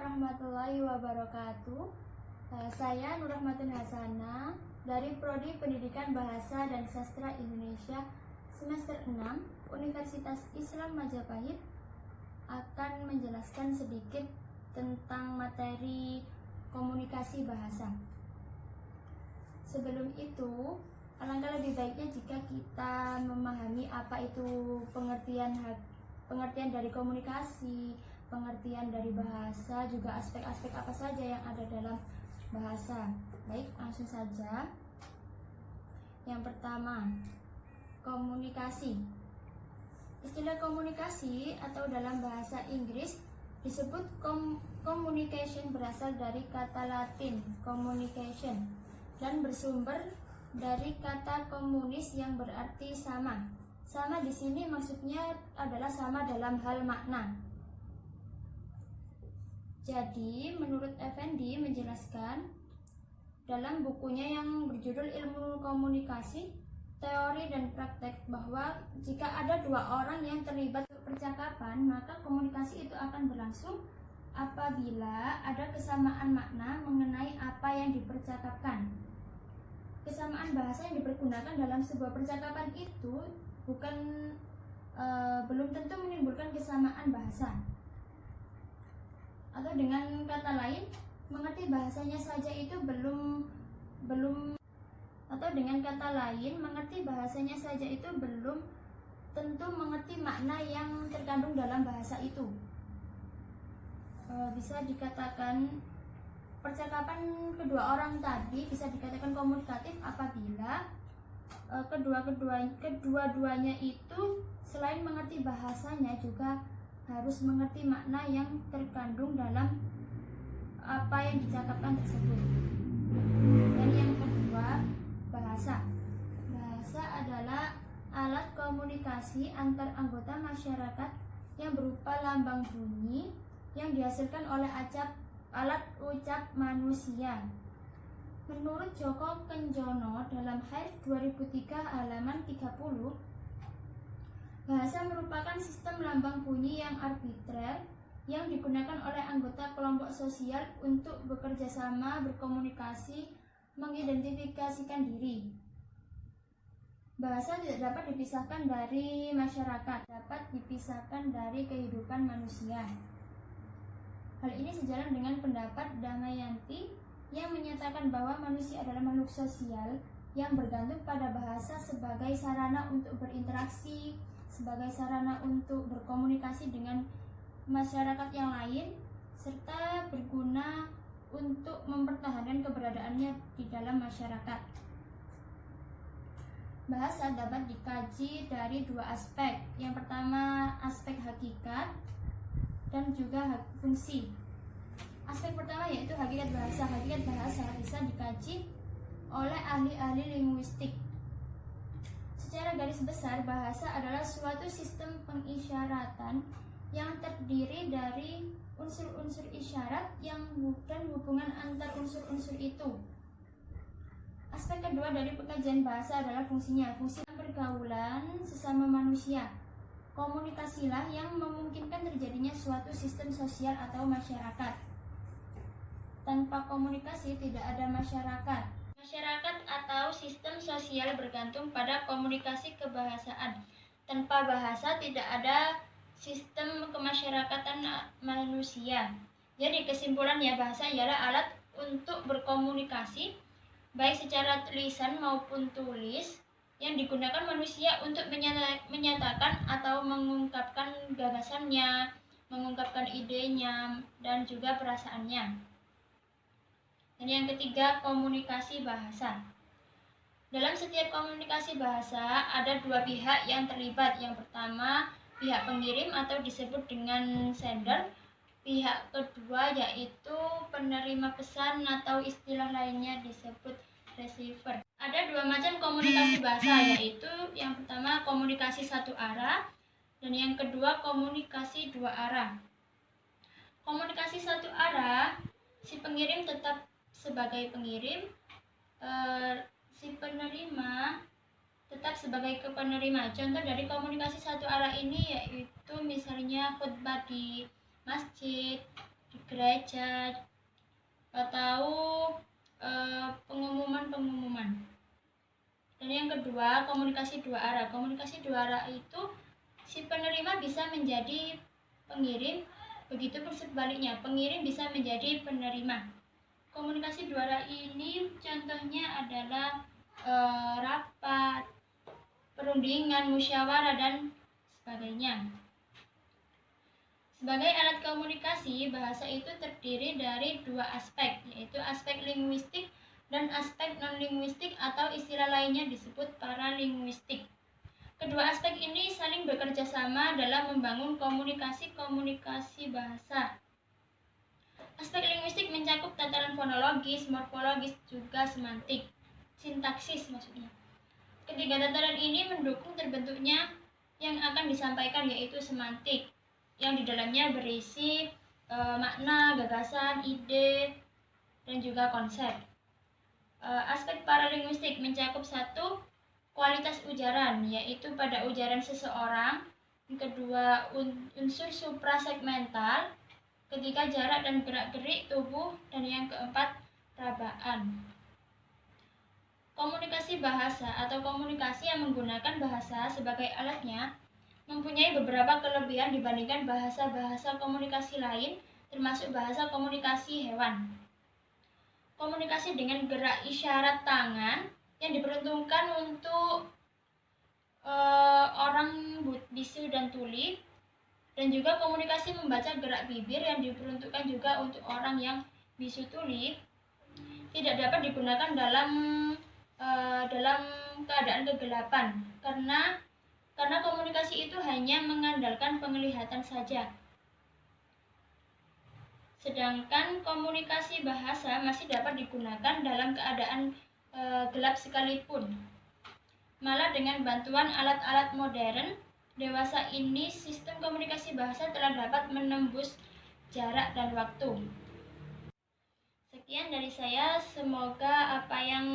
warahmatullahi wabarakatuh. Saya Nur Rahmatun Hasana dari Prodi Pendidikan Bahasa dan Sastra Indonesia semester 6 Universitas Islam Majapahit akan menjelaskan sedikit tentang materi komunikasi bahasa. Sebelum itu, alangkah lebih baiknya jika kita memahami apa itu pengertian dari komunikasi, pengertian dari bahasa, juga aspek-aspek apa saja yang ada dalam bahasa. Baik, langsung saja. Yang pertama, komunikasi. Istilah komunikasi atau dalam bahasa Inggris disebut communication berasal dari kata Latin communication dan bersumber dari kata komunis yang berarti sama. Sama di sini maksudnya adalah sama dalam hal makna. Jadi, menurut Effendi menjelaskan dalam bukunya yang berjudul Ilmu Komunikasi, Teori dan Praktek, bahwa jika ada dua orang yang terlibat percakapan, maka komunikasi itu akan berlangsung apabila ada kesamaan makna mengenai apa yang dipercakapkan. Kesamaan bahasa yang dipergunakan dalam sebuah percakapan itu belum tentu menimbulkan kesamaan bahasa. Atau dengan kata lain, mengerti bahasanya saja itu belum tentu mengerti makna yang terkandung dalam bahasa itu. Bisa dikatakan percakapan kedua orang tadi bisa dikatakan komunikatif apabila kedua-duanya itu selain mengerti bahasanya juga harus mengerti makna yang terkandung dalam apa yang dicakapkan tersebut. Dan yang kedua, bahasa. Bahasa adalah alat komunikasi antar anggota masyarakat yang berupa lambang bunyi yang dihasilkan oleh alat ucap manusia. Menurut Joko Kenjono dalam Hair 2003 halaman 30, bahasa merupakan sistem lambang bunyi yang arbitrer yang digunakan oleh anggota kelompok sosial untuk bekerja sama, berkomunikasi, mengidentifikasikan diri. Bahasa tidak dapat dipisahkan dari masyarakat, dapat dipisahkan dari kehidupan manusia. Hal ini sejalan dengan pendapat Damayanti yang menyatakan bahwa manusia adalah makhluk sosial yang bergantung pada bahasa sebagai sarana untuk berinteraksi, sebagai sarana untuk berkomunikasi dengan masyarakat yang lain, serta berguna untuk mempertahankan keberadaannya di dalam masyarakat. Bahasa dapat dikaji dari dua aspek. Yang pertama, aspek hakikat dan juga fungsi. Aspek pertama yaitu hakikat bahasa. Hakikat bahasa bisa dikaji oleh ahli-ahli linguistik. Secara garis besar, bahasa adalah suatu sistem pengisyaratan yang terdiri dari unsur-unsur isyarat dan hubungan antar unsur-unsur itu. Aspek kedua dari pengkajian bahasa adalah fungsinya. Fungsi pergaulan sesama manusia. Komunikasilah yang memungkinkan terjadinya suatu sistem sosial atau masyarakat. Tanpa komunikasi tidak ada masyarakat. Masyarakat atau sistem sosial bergantung pada komunikasi kebahasaan. Tanpa bahasa tidak ada sistem kemasyarakatan manusia. Jadi kesimpulannya, bahasa ialah alat untuk berkomunikasi baik secara lisan maupun tulis yang digunakan manusia untuk menyatakan atau mengungkapkan gagasannya, mengungkapkan idenya, dan juga perasaannya. Dan yang ketiga, komunikasi bahasa. Dalam setiap komunikasi bahasa ada dua pihak yang terlibat. Yang pertama, pihak pengirim atau disebut dengan sender. Pihak kedua yaitu penerima pesan atau istilah lainnya disebut receiver. Ada dua macam komunikasi bahasa, yaitu yang pertama komunikasi satu arah dan yang kedua komunikasi dua arah. Komunikasi satu arah, si pengirim tetap sebagai pengirim, si penerima tetap sebagai penerima. Contoh dari komunikasi satu arah ini yaitu misalnya khutbah di masjid, di gereja, atau pengumuman-pengumuman. Dan yang kedua, komunikasi dua arah. Komunikasi dua arah itu si penerima bisa menjadi pengirim, begitupun sebaliknya, pengirim bisa menjadi penerima. Komunikasi dua arah ini contohnya adalah rapat, perundingan, musyawarah, dan sebagainya. Sebagai alat komunikasi, bahasa itu terdiri dari dua aspek, yaitu aspek linguistik dan aspek non-linguistik, atau istilah lainnya disebut paralinguistik. Kedua aspek ini saling bekerja sama dalam membangun komunikasi bahasa. Aspek linguistik mencakup tataran fonologis, morfologis, juga semantik, sintaksis maksudnya. Ketiga tataran ini mendukung terbentuknya yang akan disampaikan, yaitu semantik, yang di dalamnya berisi makna, gagasan, ide, dan juga konsep. Aspek paralinguistik mencakup satu, kualitas ujaran, yaitu pada ujaran seseorang. Yang kedua, unsur suprasegmental, ketiga jarak dan gerak-gerik tubuh, dan yang keempat, rabaan. Komunikasi bahasa atau komunikasi yang menggunakan bahasa sebagai alatnya mempunyai beberapa kelebihan dibandingkan bahasa-bahasa komunikasi lain, termasuk bahasa komunikasi hewan. Komunikasi dengan gerak isyarat tangan yang diperuntukkan untuk orang bisu dan tuli, dan juga komunikasi membaca gerak bibir yang diperuntukkan juga untuk orang yang bisu tuli, tidak dapat digunakan dalam keadaan kegelapan, karena komunikasi itu hanya mengandalkan penglihatan saja. Sedangkan komunikasi bahasa masih dapat digunakan dalam keadaan gelap sekalipun. Malah dengan bantuan alat-alat modern dewasa ini, sistem komunikasi bahasa telah dapat menembus jarak dan waktu. Sekian dari saya, semoga apa yang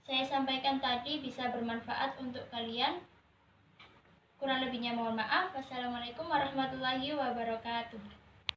saya sampaikan tadi bisa bermanfaat untuk kalian. Kurang lebihnya mohon maaf. Wassalamualaikum warahmatullahi wabarakatuh.